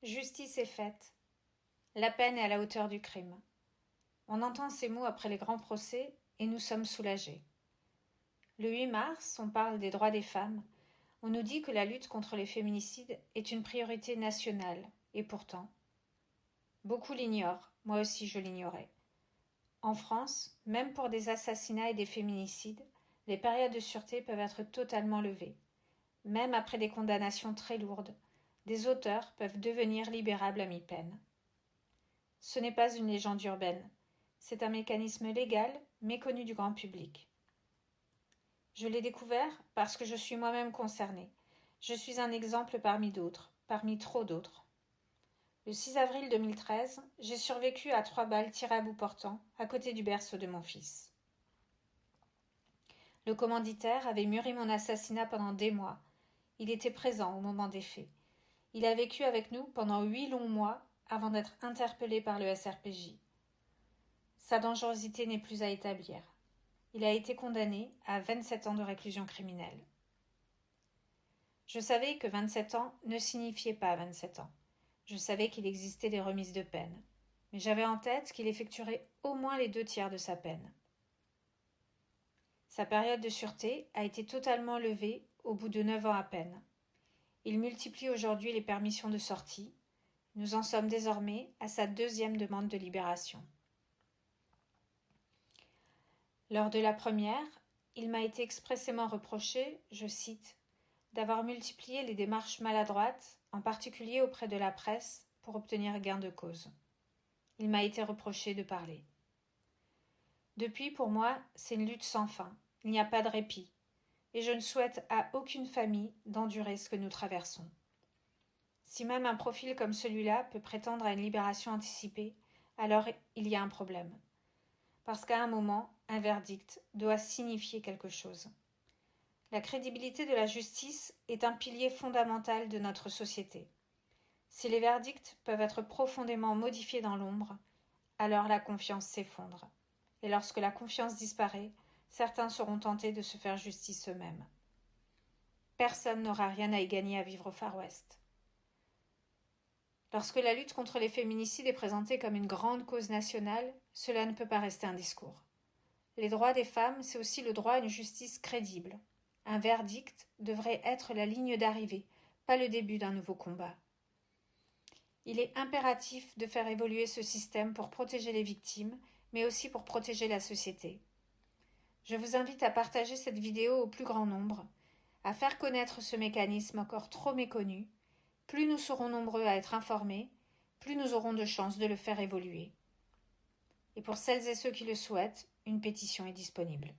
Justice est faite. La peine est à la hauteur du crime. On entend ces mots après les grands procès et nous sommes soulagés. Le 8 mars, on parle des droits des femmes. On nous dit que la lutte contre les féminicides est une priorité nationale. Et pourtant, beaucoup l'ignorent. Moi aussi, je l'ignorais. En France, même pour des assassinats et des féminicides, les périodes de sûreté peuvent être totalement levées. Même après des condamnations très lourdes, des auteurs peuvent devenir libérables à mi-peine. Ce n'est pas une légende urbaine, c'est un mécanisme légal méconnu du grand public. Je l'ai découvert parce que je suis moi-même concernée. Je suis un exemple parmi d'autres, parmi trop d'autres. Le 6 avril 2013, j'ai survécu à 3 balles tirées à bout portant, à côté du berceau de mon fils. Le commanditaire avait mûri mon assassinat pendant des mois. Il était présent au moment des faits. Il a vécu avec nous pendant 8 longs mois avant d'être interpellé par le SRPJ. Sa dangerosité n'est plus à établir. Il a été condamné à 27 ans de réclusion criminelle. Je savais que 27 ans ne signifiait pas 27 ans. Je savais qu'il existait des remises de peine. Mais j'avais en tête qu'il effectuerait au moins les 2/3 de sa peine. Sa période de sûreté a été totalement levée au bout de 9 ans à peine. Il multiplie aujourd'hui les permissions de sortie. Nous en sommes désormais à sa 2e demande de libération. Lors de la première, il m'a été expressément reproché, je cite, d'avoir multiplié les démarches maladroites, en particulier auprès de la presse, pour obtenir gain de cause. Il m'a été reproché de parler. Depuis, pour moi, c'est une lutte sans fin. Il n'y a pas de répit. Et je ne souhaite à aucune famille d'endurer ce que nous traversons. Si même un profil comme celui-là peut prétendre à une libération anticipée, alors il y a un problème. Parce qu'à un moment, un verdict doit signifier quelque chose. La crédibilité de la justice est un pilier fondamental de notre société. Si les verdicts peuvent être profondément modifiés dans l'ombre, alors la confiance s'effondre. Et lorsque la confiance disparaît, certains seront tentés de se faire justice eux-mêmes. Personne n'aura rien à y gagner à vivre au Far West. Lorsque la lutte contre les féminicides est présentée comme une grande cause nationale, cela ne peut pas rester un discours. Les droits des femmes, c'est aussi le droit à une justice crédible. Un verdict devrait être la ligne d'arrivée, pas le début d'un nouveau combat. Il est impératif de faire évoluer ce système pour protéger les victimes, mais aussi pour protéger la société. Je vous invite à partager cette vidéo au plus grand nombre, à faire connaître ce mécanisme encore trop méconnu. Plus nous serons nombreux à être informés, plus nous aurons de chances de le faire évoluer. Et pour celles et ceux qui le souhaitent, une pétition est disponible.